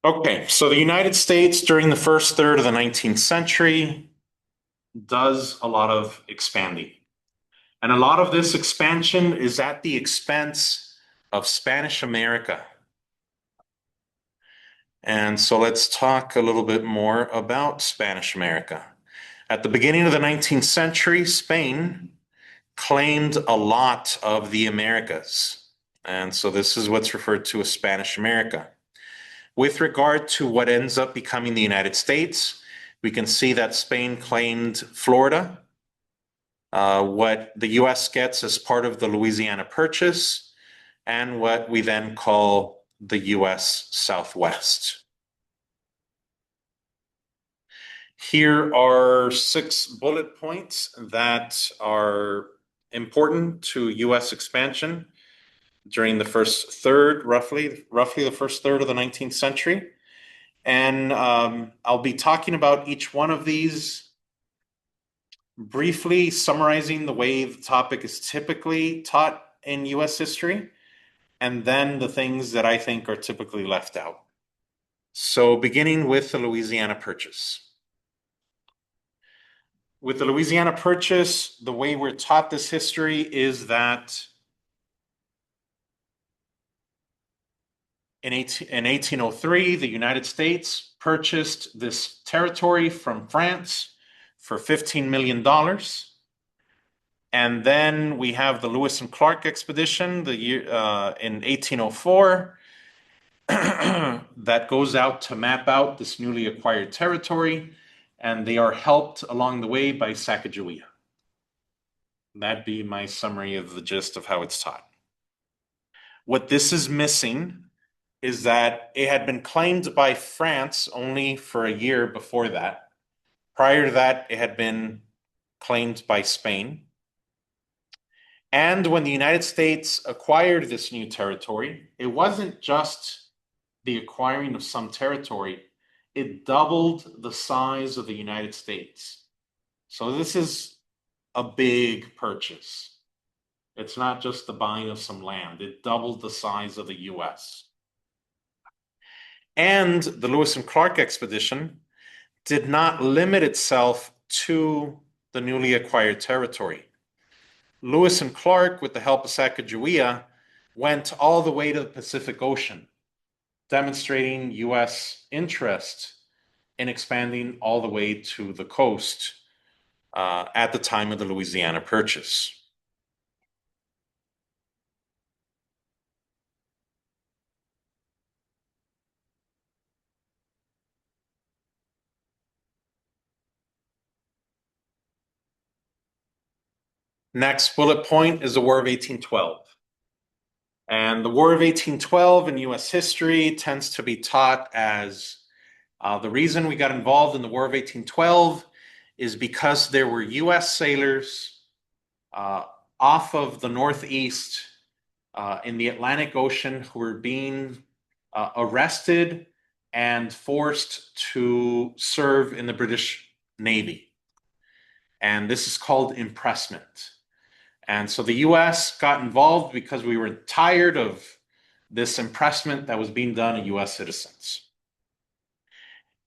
Okay, so the United States during the first third of the 19th century does a lot of expanding. And a lot of this expansion is at the expense of Spanish America. And so let's talk a little bit more about Spanish America. At the beginning of the 19th century, Spain claimed a lot of the Americas. And so this is what's referred to as Spanish America. With regard to what ends up becoming the United States, we can see that Spain claimed Florida, what the US gets as part of the Louisiana Purchase, and what we then call the US Southwest. Here are 6 bullet points that are important to US expansion during the first third, roughly the first third of the 19th century. And I'll be talking about each one of these, briefly summarizing the way the topic is typically taught in US history, and then the things that I think are typically left out. So beginning with the Louisiana Purchase. With the Louisiana Purchase, the way we're taught this history is that in 1803, the United States purchased this territory from France for $15 million. And then we have the Lewis and Clark expedition in 1804 that goes out to map out this newly acquired territory, and they are helped along the way by Sacagawea. That'd be my summary of the gist of how it's taught. What this is missing is that it had been claimed by France only for a year before that. Prior to that, it had been claimed by Spain. And when the United States acquired this new territory, it wasn't just the acquiring of some territory, it doubled the size of the United States. So this is a big purchase. It's not just the buying of some land, it doubled the size of the US. And the Lewis and Clark expedition did not limit itself to the newly acquired territory. Lewis and Clark, with the help of Sacagawea, went all the way to the Pacific Ocean, demonstrating US interest in expanding all the way to the coast at the time of the Louisiana Purchase. Next bullet point is the War of 1812. And the War of 1812 in US history tends to be taught as the reason we got involved in the War of 1812 is because there were US sailors off of the Northeast in the Atlantic Ocean who were being arrested and forced to serve in the British Navy. And this is called impressment. And so the US got involved because we were tired of this impressment that was being done on US citizens.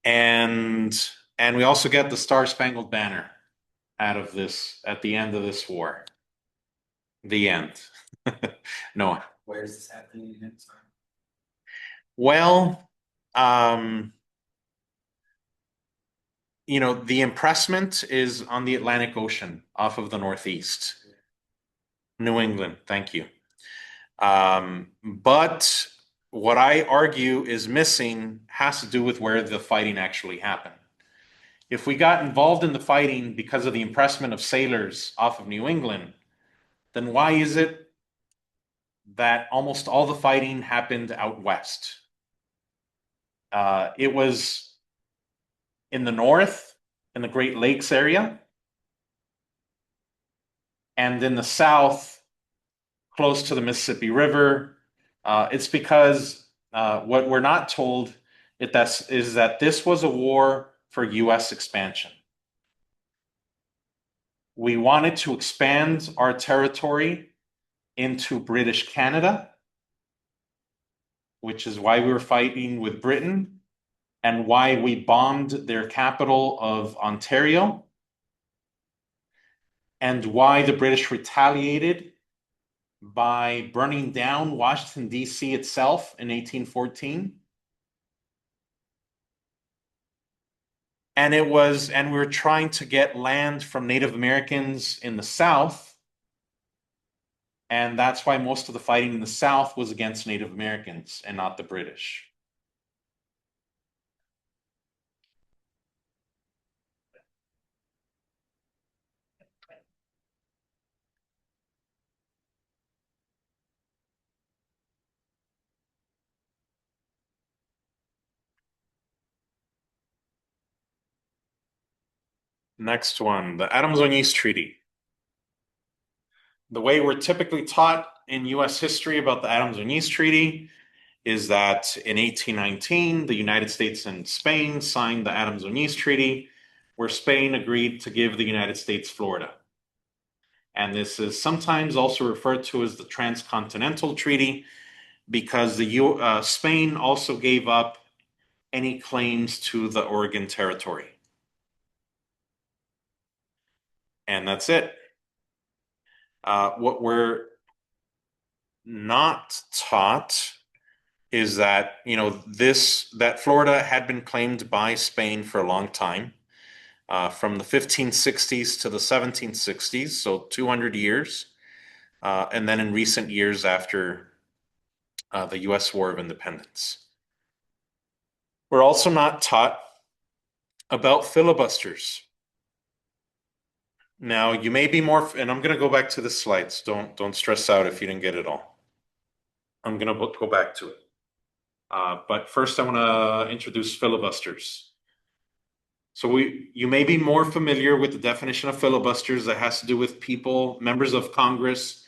And we also get the Star-Spangled Banner out of this at the end of this war. The end. Noah. Where is this happening again? Sorry. Well, the impressment is on the Atlantic Ocean off of the Northeast. New England, thank you. But what I argue is missing has to do with where the fighting actually happened. If we got involved in the fighting because of the impressment of sailors off of New England, then why is it that almost all the fighting happened out west? It was in the north, in the Great Lakes area, and in the south, close to the Mississippi River. It's because what we're not told is that this was a war for US expansion. We wanted to expand our territory into British Canada, which is why we were fighting with Britain and why we bombed their capital of Ontario, and why the British retaliated by burning down Washington, D.C. itself in 1814. And we were trying to get land from Native Americans in the South. And that's why most of the fighting in the South was against Native Americans and not the British. Next one, the Adams-Oniz Treaty. The way we're typically taught in US history about the Adams-Oniz Treaty is that in 1819, the United States and Spain signed the Adams-Oniz Treaty, where Spain agreed to give the United States Florida. And this is sometimes also referred to as the Transcontinental Treaty because Spain also gave up any claims to the Oregon Territory. And that's it. What we're not taught is that, that Florida had been claimed by Spain for a long time, from the 1560s to the 1760s, so 200 years. And then in recent years after the US War of Independence. We're also not taught about filibusters. Now, you may be more, and I'm going to go back to the slides. Don't stress out if you didn't get it all. I'm going to go back to it. But first, I want to introduce filibusters. So you may be more familiar with the definition of filibusters that has to do with people, members of Congress,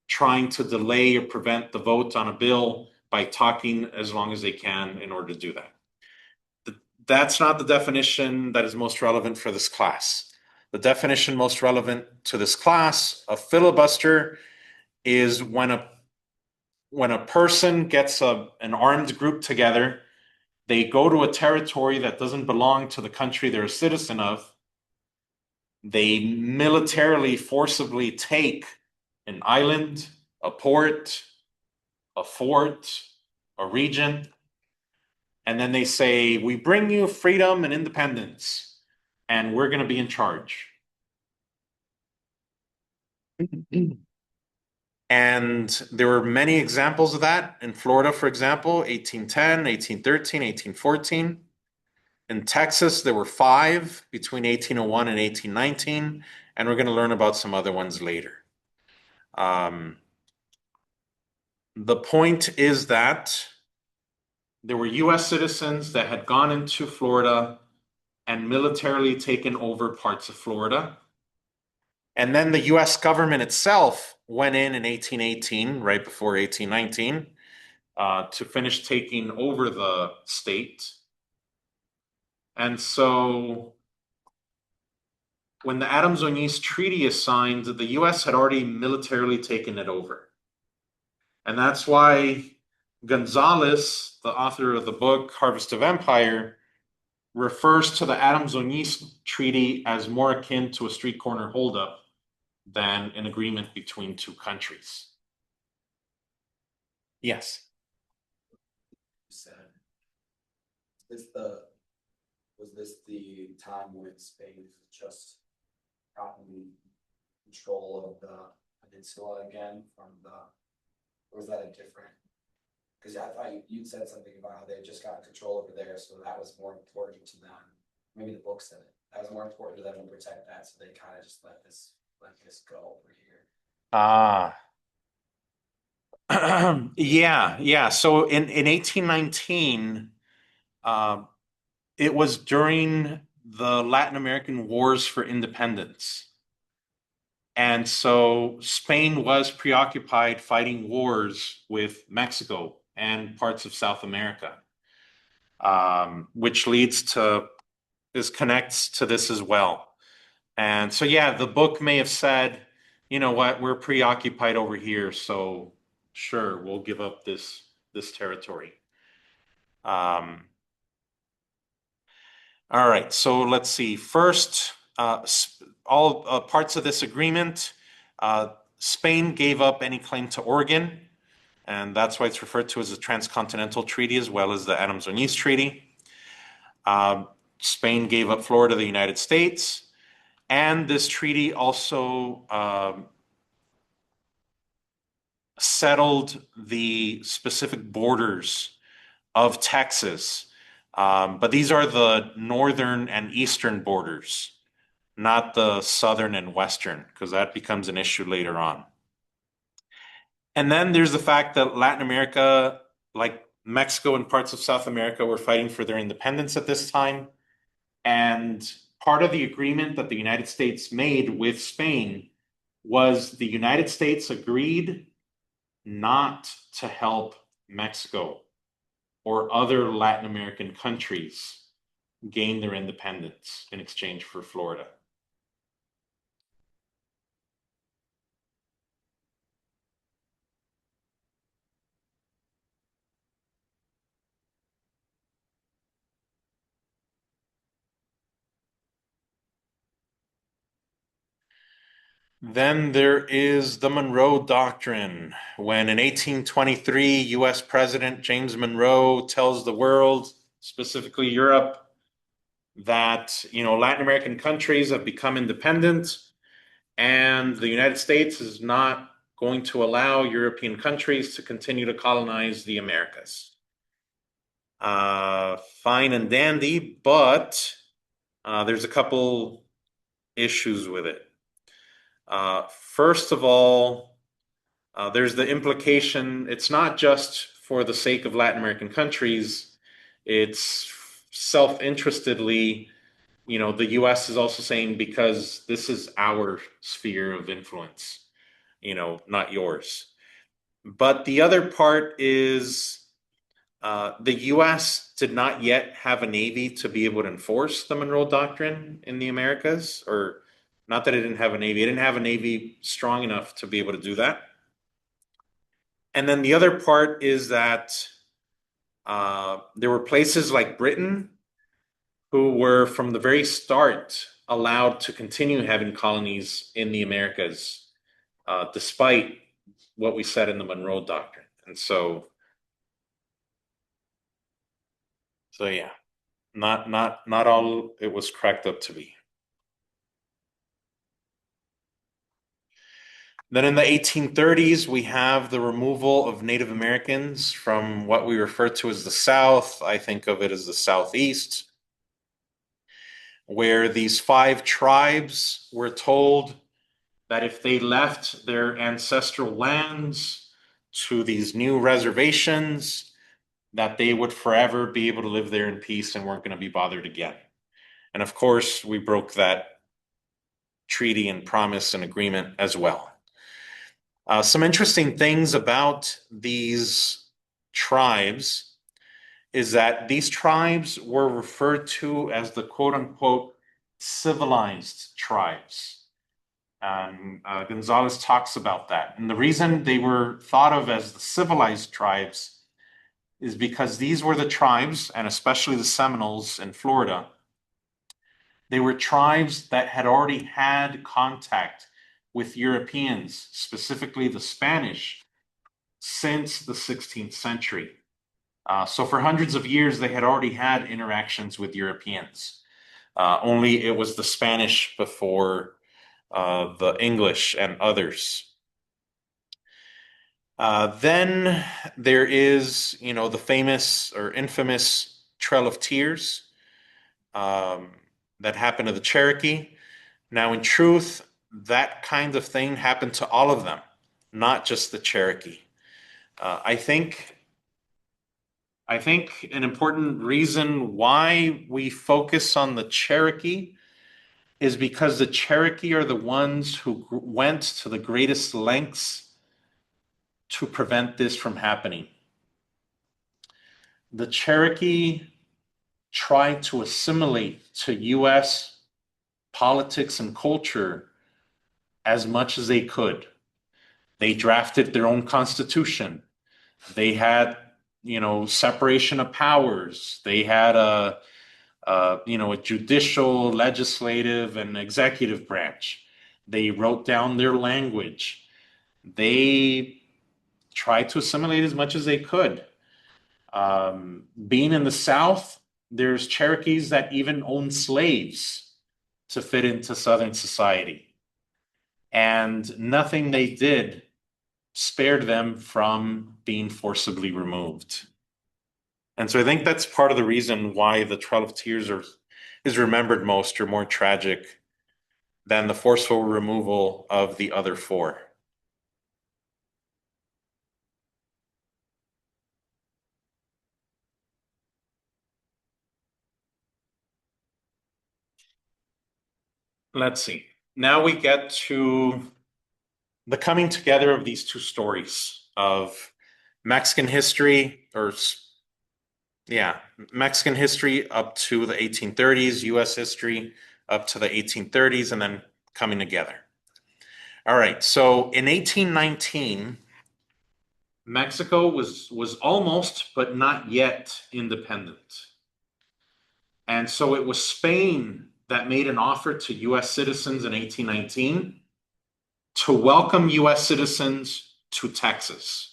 trying to delay or prevent the vote on a bill by talking as long as they can in order to do that. That's not the definition that is most relevant for this class. The definition most relevant to this class of filibuster is when a person gets an armed group together, they go to a territory that doesn't belong to the country they're a citizen of, they militarily forcibly take an island, a port, a fort, a region, and then they say, we bring you freedom and independence, and we're going to be in charge. And there were many examples of that in Florida, for example, 1810, 1813, 1814. In Texas, there were 5 between 1801 and 1819, and we're going to learn about some other ones later. The point is that there were US citizens that had gone into Florida and militarily taken over parts of Florida. And then the US government itself went in 1818, right before 1819, to finish taking over the state. And so when the Adams-Oniz Treaty is signed, the US had already militarily taken it over. And that's why Gonzalez, the author of the book Harvest of Empire, refers to the Adams-Oniz Treaty as more akin to a street corner holdup than an agreement between two countries. Yes. Was this the time when Spain just gotten control of the peninsula again or was that a different? Because I thought you'd said something about how they just got control over there, so that was more important to them. Maybe the book said it. That was more important to them to protect that, so they kind of just let this go over here. Yeah. So in 1819, it was during the Latin American Wars for Independence. And so Spain was preoccupied fighting wars with Mexico and parts of South America, which connects to this as well. And so, yeah, the book may have said, you know what, we're preoccupied over here, so sure, we'll give up this territory. All right, so let's see. First, all parts of this agreement, Spain gave up any claim to Oregon, and that's why it's referred to as the Transcontinental Treaty as well as the Adams-Oniz Treaty. Spain gave up Florida to the United States, and this treaty also settled the specific borders of Texas. But these are the northern and eastern borders, not the southern and western, because that becomes an issue later on. And then there's the fact that Latin America, like Mexico and parts of South America, were fighting for their independence at this time. And part of the agreement that the United States made with Spain was the United States agreed not to help Mexico or other Latin American countries gain their independence in exchange for Florida. Then there is the Monroe Doctrine, when in 1823, US President James Monroe tells the world, specifically Europe, that Latin American countries have become independent and the United States is not going to allow European countries to continue to colonize the Americas. Fine and dandy, but there's a couple issues with it. First of all, there's the implication, it's not just for the sake of Latin American countries, it's self-interestedly, the US is also saying, because this is our sphere of influence, not yours. But the other part is the US did not yet have a navy to be able to enforce the Monroe Doctrine in the Americas, or not that it didn't have a navy, it didn't have a navy strong enough to be able to do that. And then the other part is that there were places like Britain who were from the very start allowed to continue having colonies in the Americas, despite what we said in the Monroe Doctrine. And so yeah, not all it was cracked up to be. Then in the 1830s, we have the removal of Native Americans from what we refer to as the South. I think of it as the Southeast, where these 5 tribes were told that if they left their ancestral lands to these new reservations, that they would forever be able to live there in peace and weren't going to be bothered again. And of course, we broke that treaty and promise and agreement as well. Some interesting things about these tribes is that these tribes were referred to as the quote-unquote civilized tribes. Gonzalez talks about that. And the reason they were thought of as the civilized tribes is because these were the tribes, and especially the Seminoles in Florida, they were tribes that had already had contact with Europeans, specifically the Spanish, since the 16th century. So for hundreds of years, they had already had interactions with Europeans. Only it was the Spanish before the English and others. Then there is, the famous or infamous Trail of Tears that happened to the Cherokee. Now, in truth, that kind of thing happened to all of them, not just the Cherokee. I think an important reason why we focus on the Cherokee is because the Cherokee are the ones who went to the greatest lengths to prevent this from happening. The Cherokee tried to assimilate to US politics and culture as much as they could. They drafted their own constitution. They had, separation of powers. They had a a judicial, legislative, and executive branch. They wrote down their language. They tried to assimilate as much as they could. Being in the South, there's Cherokees that even own slaves to fit into Southern society. And nothing they did spared them from being forcibly removed. And so I think that's part of the reason why the Trail of Tears is remembered most or more tragic than the forceful removal of the other four. Let's see. Now we get to the coming together of these two stories of Mexican history, Mexican history up to the 1830s, US history up to the 1830s, and then coming together. All right, so in 1819, Mexico was almost, but not yet independent. And so it was Spain that made an offer to US citizens in 1819 to welcome US citizens to Texas.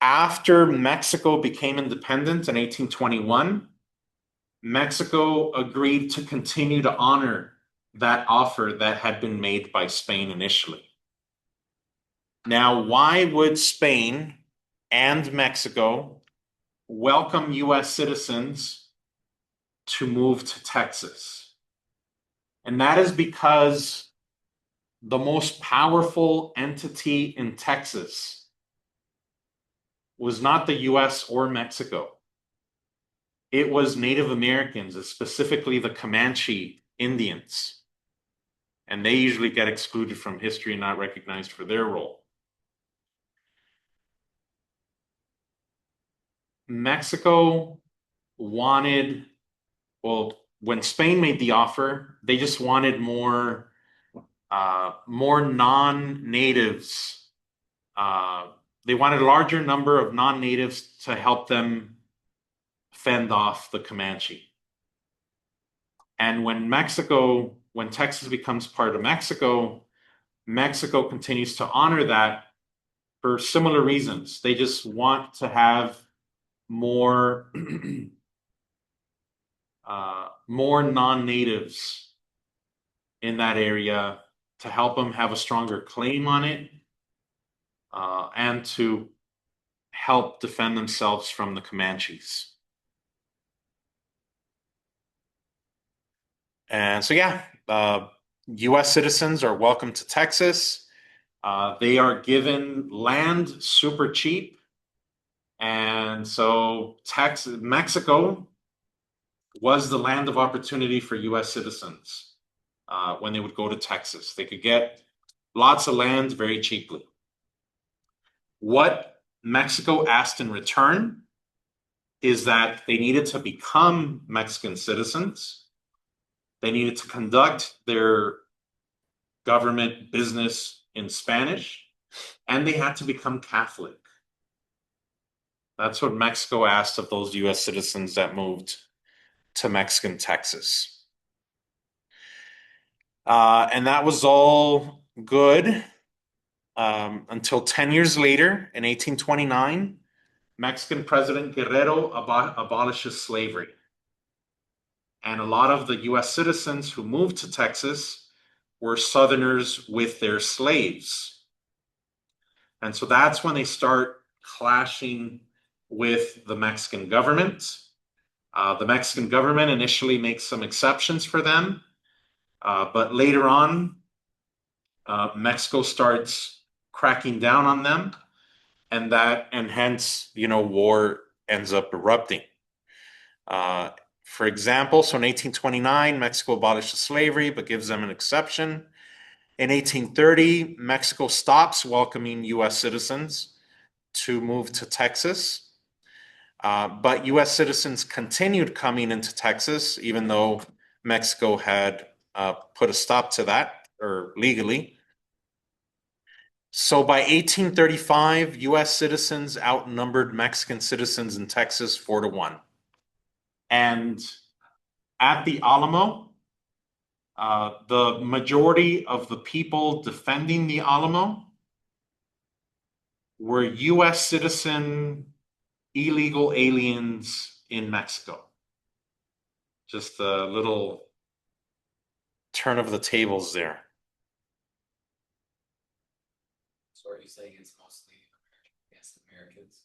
After Mexico became independent in 1821, Mexico agreed to continue to honor that offer that had been made by Spain initially. Now, why would Spain and Mexico welcome US citizens to move to Texas? And that is because the most powerful entity in Texas was not the US or Mexico. It was Native Americans, specifically the Comanche Indians. And they usually get excluded from history and not recognized for their role. Mexico wanted, well, when Spain made the offer, they just wanted more non-natives. They wanted a larger number of non-natives to help them fend off the Comanche. And when Texas becomes part of Mexico, Mexico continues to honor that for similar reasons. They just want to have more more non-natives in that area to help them have a stronger claim on it, and to help defend themselves from the Comanches. And so, US citizens are welcome to Texas. They are given land super cheap. And so Mexico was the land of opportunity for US citizens when they would go to Texas. They could get lots of land very cheaply. What Mexico asked in return is that they needed to become Mexican citizens. They needed to conduct their government business in Spanish, and they had to become Catholic. That's what Mexico asked of those US citizens that moved to Mexican Texas. And that was all good until 10 years later, in 1829, Mexican President Guerrero abolishes slavery. And a lot of the US citizens who moved to Texas were Southerners with their slaves. And so that's when they start clashing with the Mexican government. The Mexican government initially makes some exceptions for them, but later on, Mexico starts cracking down on them, and hence, war ends up erupting. For example, so in 1829, Mexico abolishes slavery, but gives them an exception. In 1830, Mexico stops welcoming US citizens to move to Texas. But US citizens continued coming into Texas, even though Mexico had put a stop to that, or legally. So by 1835, US citizens outnumbered Mexican citizens in Texas 4-1. And at the Alamo, the majority of the people defending the Alamo were US citizen illegal aliens in Mexico. Just a little turn of the tables there. So are you saying it's mostly against Americans?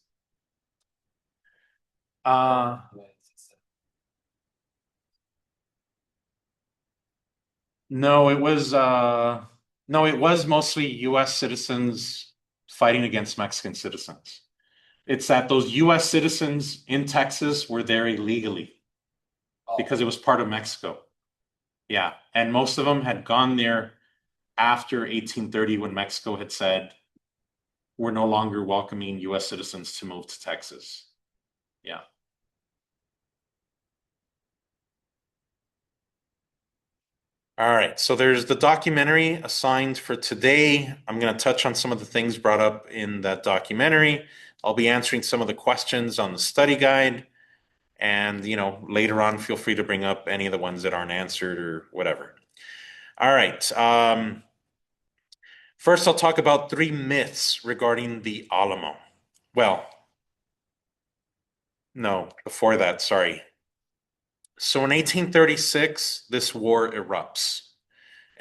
Uh, no, it was mostly US citizens fighting against Mexican citizens. It's that those US citizens in Texas were there illegally because it was part of Mexico. Yeah, and most of them had gone there after 1830 when Mexico had said, we're no longer welcoming US citizens to move to Texas. Yeah. All right, so there's the documentary assigned for today. I'm going to touch on some of the things brought up in that documentary. I'll be answering some of the questions on the study guide. And, later on, feel free to bring up any of the ones that aren't answered or whatever. All right. First, I'll talk about 3 myths regarding the Alamo. Well, no, before that, sorry. So in 1836, this war erupts.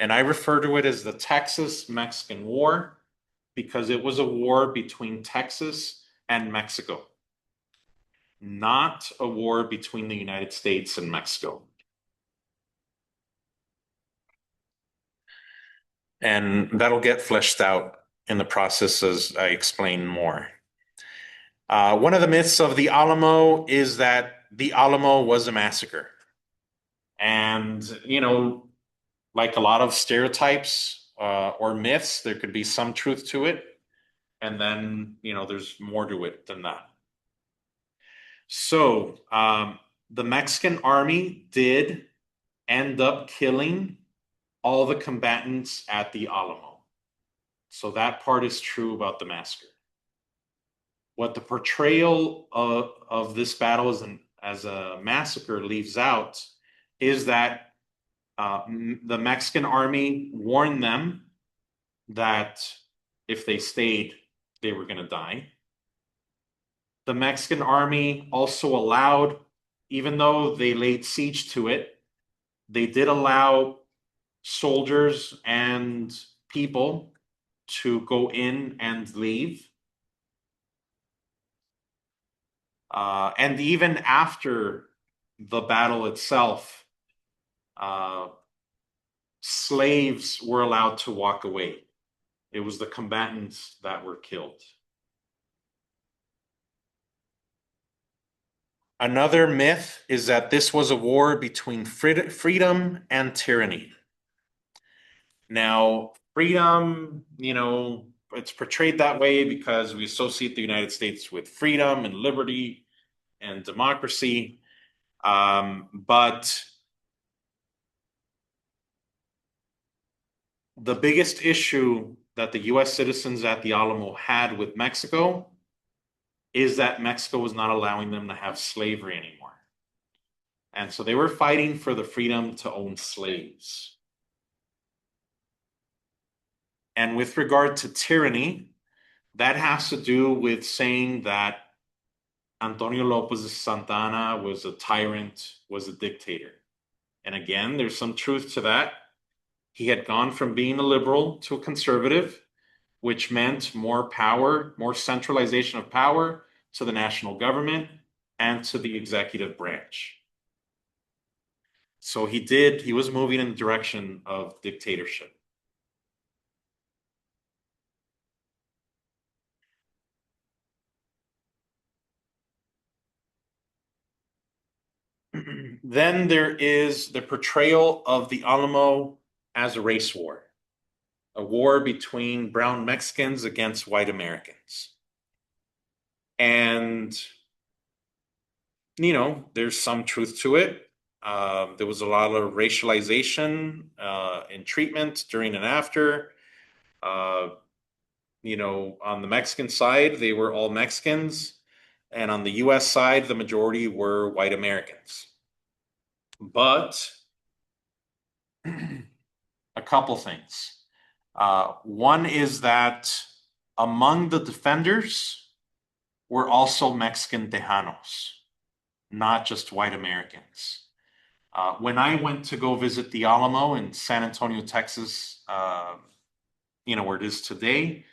And I refer to it as the Texas-Mexican War because it was a war between Texas and Mexico, not a war between the United States and Mexico. And that'll get fleshed out in the process as I explain more. One of the myths of the Alamo is that the Alamo was a massacre. And, like a lot of stereotypes or myths, there could be some truth to it. And then, there's more to it than that. So, the Mexican army did end up killing all the combatants at the Alamo. So that part is true about the massacre. What the portrayal of this battle as a massacre leaves out is that the Mexican army warned them that if they stayed, they were going to die. The Mexican army also allowed, even though they laid siege to it, they did allow soldiers and people to go in and leave. And even after the battle itself, slaves were allowed to walk away. It was the combatants that were killed. Another myth is that this was a war between freedom and tyranny. Now, freedom, it's portrayed that way because we associate the United States with freedom and liberty and democracy. But the biggest issue that the US citizens at the Alamo had with Mexico is that Mexico was not allowing them to have slavery anymore. And so they were fighting for the freedom to own slaves. And with regard to tyranny, that has to do with saying that Antonio Lopez Santana was a tyrant, was a dictator. And again, there's some truth to that. He had gone from being a liberal to a conservative, which meant more power, more centralization of power to the national government and to the executive branch. So he was moving in the direction of dictatorship. Then there is the portrayal of the Alamo as a race war, a war between brown Mexicans against white Americans. And, there's some truth to it. There was a lot of racialization in treatment during and after. on the Mexican side, they were all Mexicans. And on the US side, the majority were white Americans. But a couple things. One is that among the defenders were also Mexican Tejanos, not just white Americans. When I went to go visit the Alamo in San Antonio, Texas, where it is today,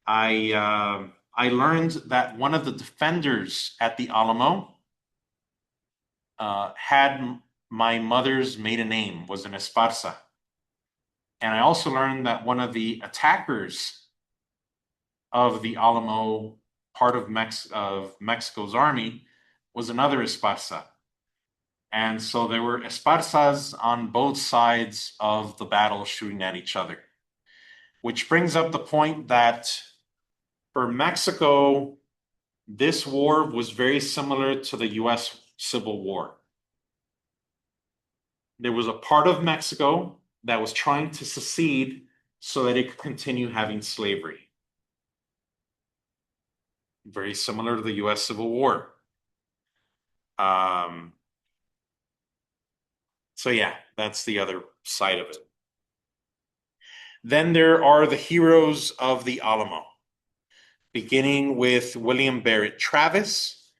I learned that one of the defenders at the Alamo had my mother's maiden name, was an Esparza. And I also learned that one of the attackers of the Alamo, part of Mexico's army, was another Esparza. And so there were Esparzas on both sides of the battle shooting at each other. Which brings up the point that for Mexico, this war was very similar to the US Civil War. There was a part of Mexico that was trying to secede so that it could continue having slavery. Very similar to the US Civil War. So yeah, that's the other side of it. Then there are the heroes of the Alamo, beginning with William Barrett Travis.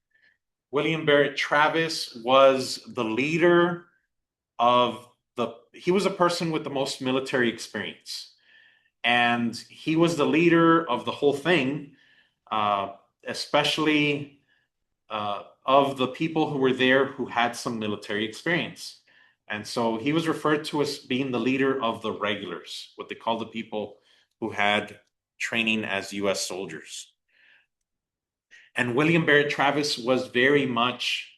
William Barrett Travis was the leader he was a person with the most military experience. And he was the leader of the whole thing, especially of the people who were there who had some military experience. And so he was referred to as being the leader of the regulars, what they call the people who had training as US soldiers. And William Barrett Travis was very much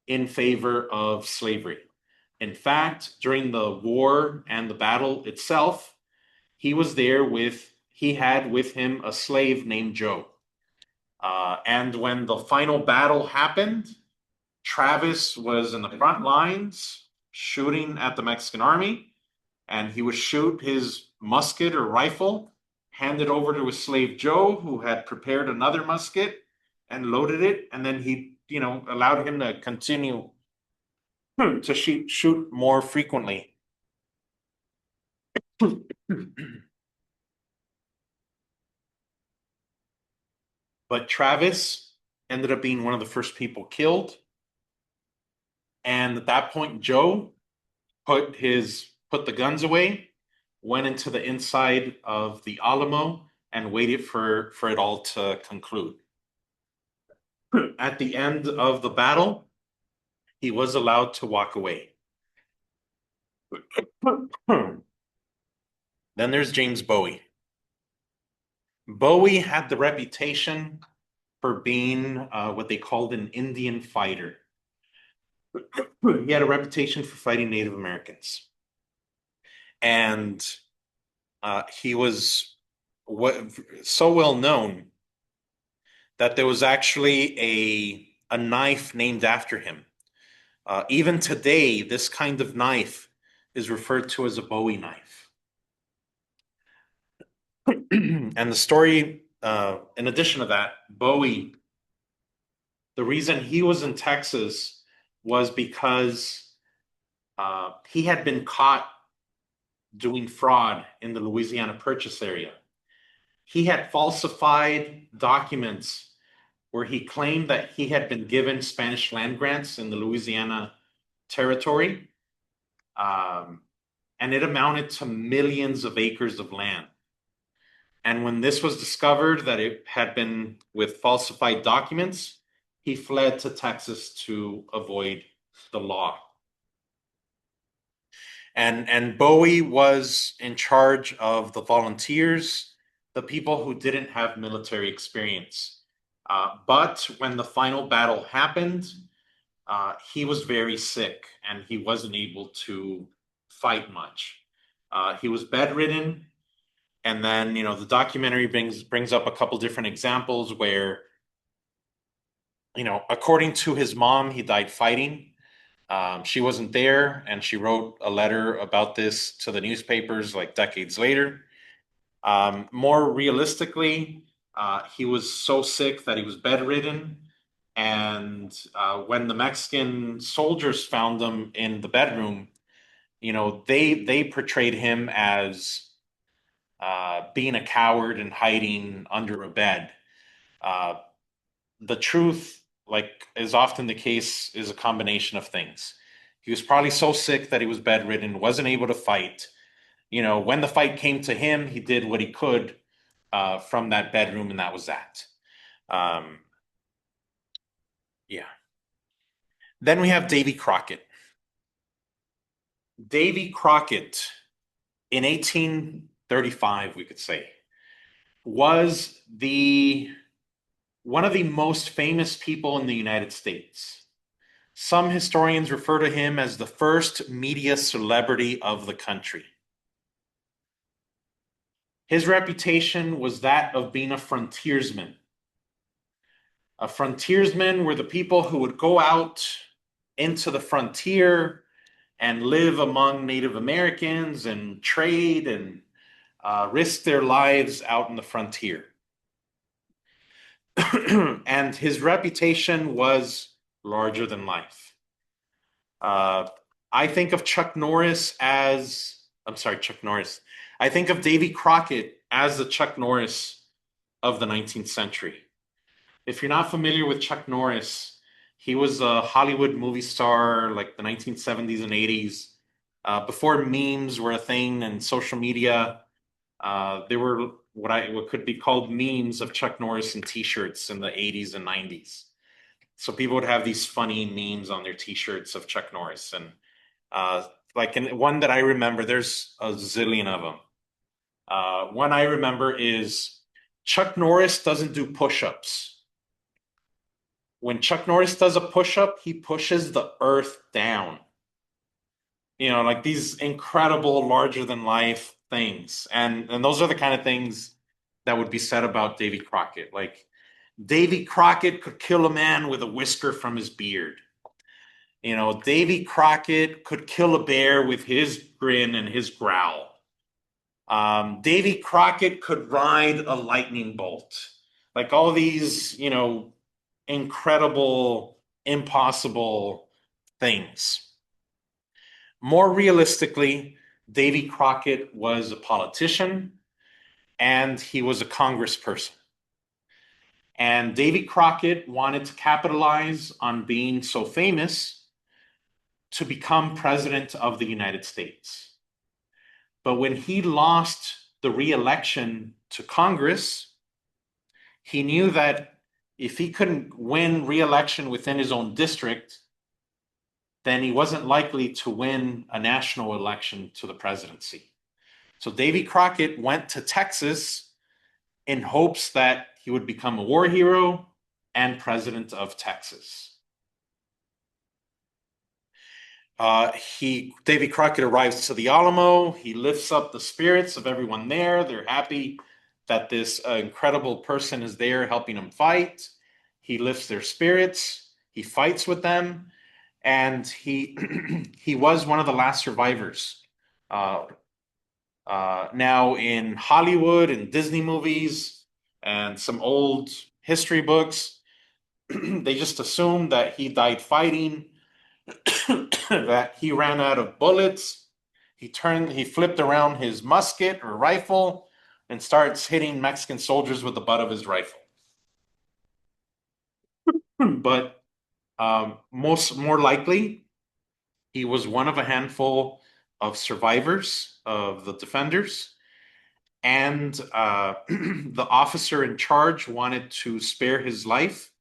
in favor of slavery. In fact, during the war and the battle itself, he had with him a slave named Joe. And when the final battle happened, Travis was in the front lines shooting at the Mexican army, and he would shoot his musket or rifle, hand it over to his slave Joe, who had prepared another musket and loaded it, and then he, allowed him to continue to shoot more frequently. But Travis ended up being one of the first people killed. And at that point, Joe put the guns away, went into the inside of the Alamo, and waited for it all to conclude. At the end of the battle, he was allowed to walk away. Then there's James Bowie. Bowie had the reputation for being what they called an Indian fighter. He had a reputation for fighting Native Americans. And he was so well known that there was actually a knife named after him. Even today, this kind of knife is referred to as a Bowie knife. And the story, in addition to that, Bowie, the reason he was in Texas was because he had been caught doing fraud in the Louisiana Purchase area. He had falsified documents where he claimed that he had been given Spanish land grants in the Louisiana territory. And it amounted to millions of acres of land. And when this was discovered that it had been with falsified documents, he fled to Texas to avoid the law. And Bowie was in charge of the volunteers, the people who didn't have military experience. But when the final battle happened, he was very sick and he wasn't able to fight much. He was bedridden. And then, the documentary brings up a couple different examples where, according to his mom, he died fighting. She wasn't there, and she wrote a letter about this to the newspapers like decades later. More realistically, he was so sick that he was bedridden. And when the Mexican soldiers found him in the bedroom, they portrayed him as being a coward and hiding under a bed. Uh, the truth, like is often the case, is a combination of things. He was probably so sick that he was bedridden, wasn't able to fight. When the fight came to him, he did what he could from that bedroom, and that was that. Um, yeah. Then we have Davy Crockett. Davy Crockett in 1835, we could say, was the one of the most famous people in the United States. Some historians refer to him as the first media celebrity of the country. His reputation was that of being a frontiersman. A frontiersman were the people who would go out into the frontier and live among Native Americans and trade and risk their lives out in the frontier. And his reputation was larger than life. Uh, I think of Chuck Norris as, I'm sorry, Chuck Norris. I think of Davy Crockett as the Chuck Norris of the 19th century. If you're not familiar with Chuck Norris, he was a Hollywood movie star like the 1970s and 80s. Before memes were a thing and social media, there were what could be called memes of Chuck Norris in T-shirts in the 80s and 90s. So people would have these funny memes on their T-shirts of Chuck Norris, and one that I remember, there's a zillion of them. One I remember is Chuck Norris doesn't do push-ups. When Chuck Norris does a push-up, he pushes the earth down. Like these incredible, larger than life things. And those are the kind of things that would be said about Davy Crockett. Like Davy Crockett could kill a man with a whisker from his beard. Davy Crockett could kill a bear with his grin and his growl. Davy Crockett could ride a lightning bolt. Like all these, incredible, impossible things. More realistically, Davy Crockett was a politician and he was a congressperson. And Davy Crockett wanted to capitalize on being so famous to become president of the United States. But when he lost the re-election to Congress, he knew that if he couldn't win re-election within his own district, then he wasn't likely to win a national election to the presidency. So Davy Crockett went to Texas in hopes that he would become a war hero and president of Texas. Davy Crockett arrives to the Alamo. He lifts up the spirits of everyone there. They're happy that this incredible person is there helping him fight. He lifts their spirits. He fights with them, and he he was one of the last survivors. Now in Hollywood and Disney movies and some old history books, they just assume that he died fighting, that he ran out of bullets. He flipped around his musket or rifle and starts hitting Mexican soldiers with the butt of his rifle. But more likely, he was one of a handful of survivors of the defenders, and the officer in charge wanted to spare his life,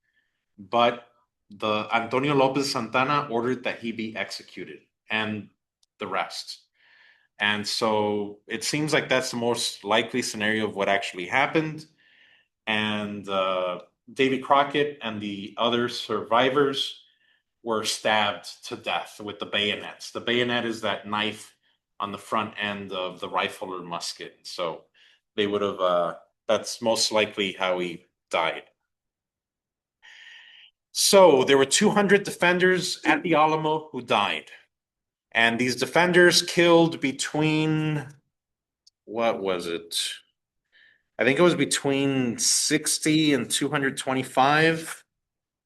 but the Antonio Lopez Santana ordered that he be executed, and the rest. And so it seems like that's the most likely scenario of what actually happened. And Davy Crockett and the other survivors were stabbed to death with the bayonets. The bayonet is that knife on the front end of the rifle or musket. So they would have, that's most likely how he died. So there were 200 defenders at the Alamo who died. And these defenders killed between, what was it? I think it was between 60 and 225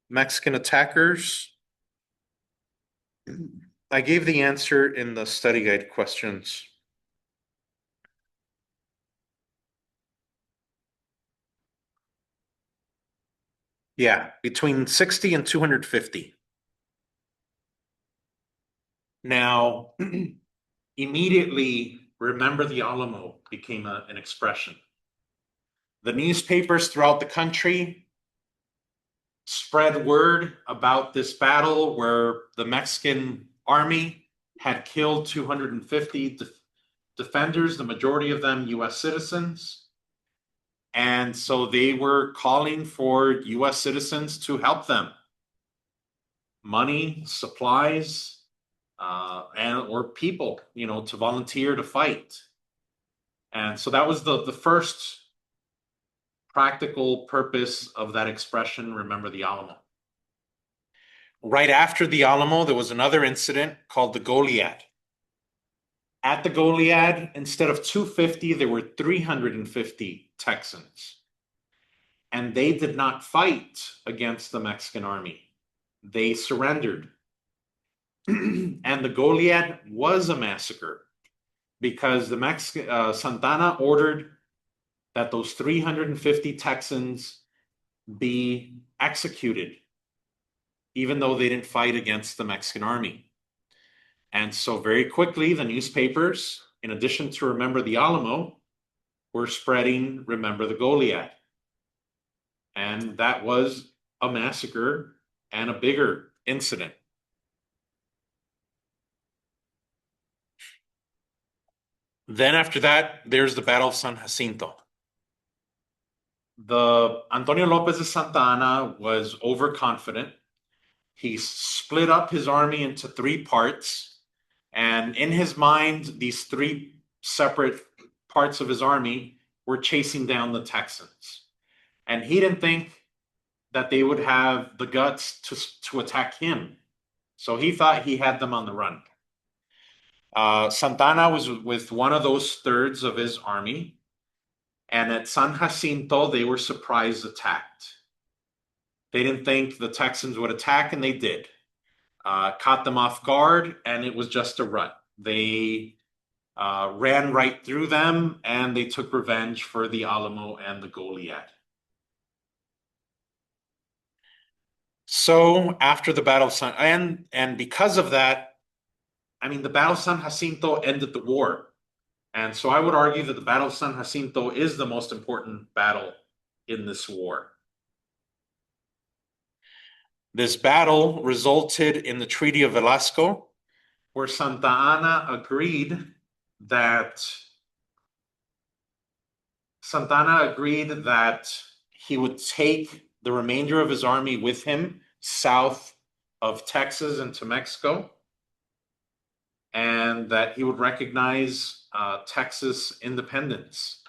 Mexican attackers. I gave the answer in the study guide questions. Yeah, between 60 and 250. Now, immediately, remember the Alamo became an expression. The newspapers throughout the country spread word about this battle where the Mexican army had killed 250 defenders, the majority of them US citizens. And so they were calling for US citizens to help them. Money, supplies, or people, to volunteer to fight. And so that was the first practical purpose of that expression, remember the Alamo. Right after the Alamo, there was another incident called the Goliad. At the Goliad, instead of 250, there were 350 Texans. And they did not fight against the Mexican army. They surrendered. And the Goliad was a massacre because the Santana ordered that those 350 Texans be executed, even though they didn't fight against the Mexican army. And so very quickly, the newspapers, in addition to Remember the Alamo, were spreading Remember the Goliad. And that was a massacre and a bigger incident. Then after that, there's the Battle of San Jacinto. The Antonio Lopez de Santa Anna was overconfident. He split up his army into three parts. And in his mind, these three separate parts of his army were chasing down the Texans. And he didn't think that they would have the guts to attack him. So he thought he had them on the run. Santana was with one of those thirds of his army. And at San Jacinto, they were surprise attacked. They didn't think the Texans would attack, and they did. Caught them off guard, and it was just a run. They ran right through them, and they took revenge for the Alamo and the Goliad. So after the Battle of and because of that, the Battle of San Jacinto ended the war. And so I would argue that the Battle of San Jacinto is the most important battle in this war. This battle resulted in the Treaty of Velasco, where Santa Anna agreed that he would take the remainder of his army with him south of Texas into Mexico, and that he would recognize Texas independence.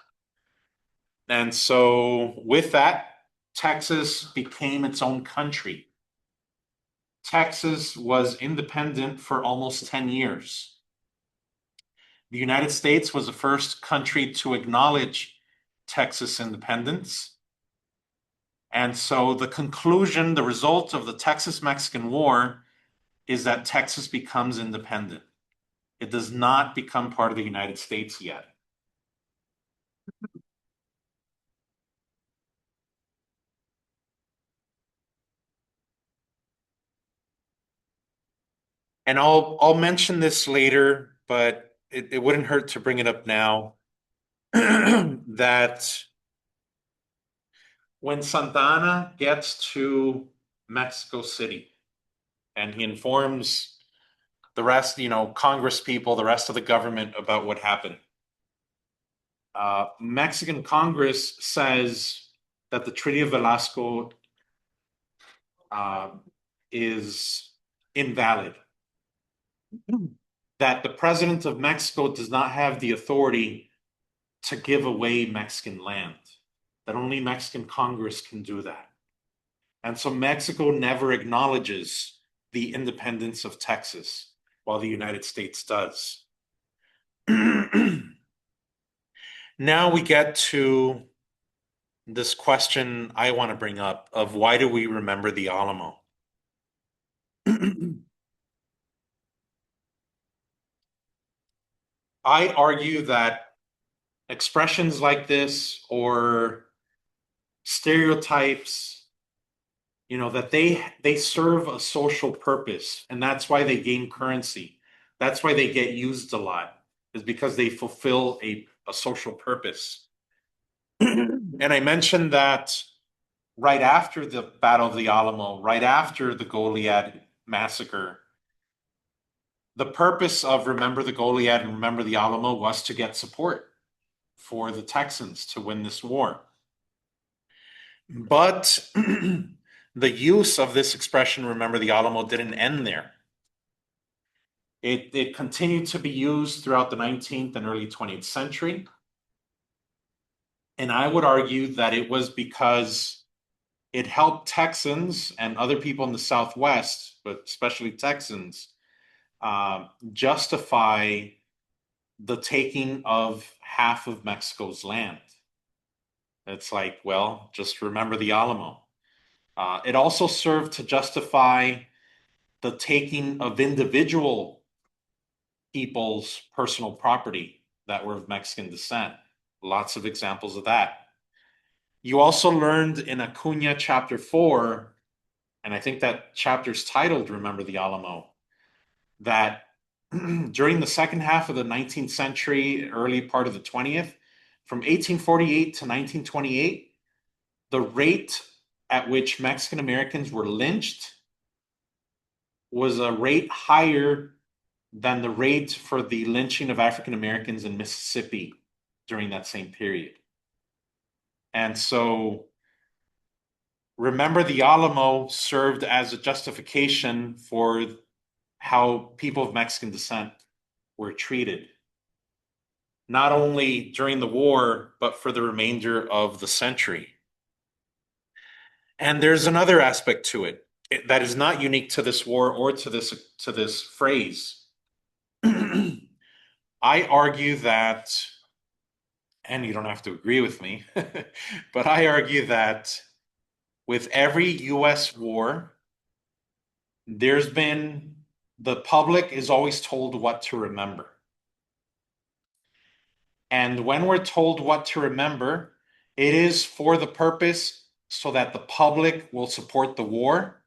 And so with that, Texas became its own country. Texas was independent for almost 10 years. The United States was the first country to acknowledge Texas independence. And so the conclusion, the result of the Texas-Mexican War is that Texas becomes independent. It does not become part of the United States yet. And I'll mention this later, but it wouldn't hurt to bring it up now, that when Santa Anna gets to Mexico City and he informs the rest, Congress people, the rest of the government about what happened, Mexican Congress says that the Treaty of Velasco is invalid. That the president of Mexico does not have the authority to give away Mexican land. That only Mexican Congress can do that. And so Mexico never acknowledges the independence of Texas, while the United States does. Now we get to this question I want to bring up of why do we remember the Alamo? I argue that expressions like this or stereotypes, that they serve a social purpose, and that's why they gain currency. That's why they get used a lot, is because they fulfill a social purpose. And I mentioned that right after the Battle of the Alamo, right after the Goliad massacre, the purpose of Remember the Goliad and Remember the Alamo was to get support for the Texans to win this war. But the use of this expression, Remember the Alamo, didn't end there. It continued to be used throughout the 19th and early 20th century. And I would argue that it was because it helped Texans and other people in the Southwest, but especially Texans, justify the taking of half of Mexico's land. It's like, well, just remember the Alamo. It also served to justify the taking of individual people's personal property that were of Mexican descent. Lots of examples of that. You also learned in Acuna chapter 4, and I think that chapter's titled Remember the Alamo, that during the second half of the 19th century, early part of the 20th, from 1848 to 1928, the rate at which Mexican Americans were lynched was a rate higher than the rate for the lynching of African Americans in Mississippi during that same period. And so Remember the Alamo served as a justification for how people of Mexican descent were treated, not only during the war, but for the remainder of the century. And there's another aspect to it that is not unique to this war or to this phrase. I argue that, and you don't have to agree with me, but I argue that with every US war, the public is always told what to remember. And when we're told what to remember, it is for the purpose so that the public will support the war.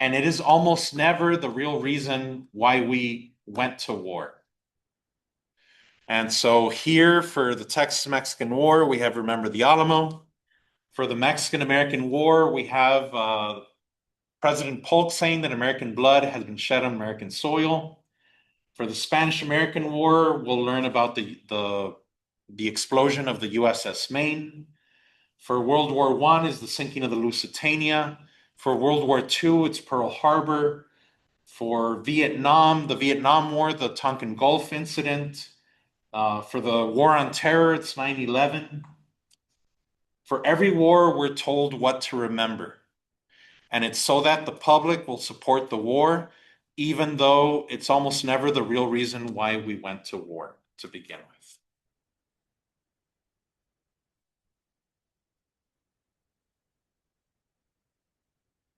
And it is almost never the real reason why we went to war. And so here for the Texas-Mexican War, we have Remember the Alamo. For the Mexican-American War, we have President Polk saying that American blood has been shed on American soil. For the Spanish-American War, we'll learn about the explosion of the USS Maine. For World War I is the sinking of the Lusitania. For World War II, it's Pearl Harbor. For Vietnam, the Vietnam War, the Tonkin Gulf incident. For the War on Terror, it's 9/11. For every war, we're told what to remember. And it's so that the public will support the war, even though it's almost never the real reason why we went to war to begin with.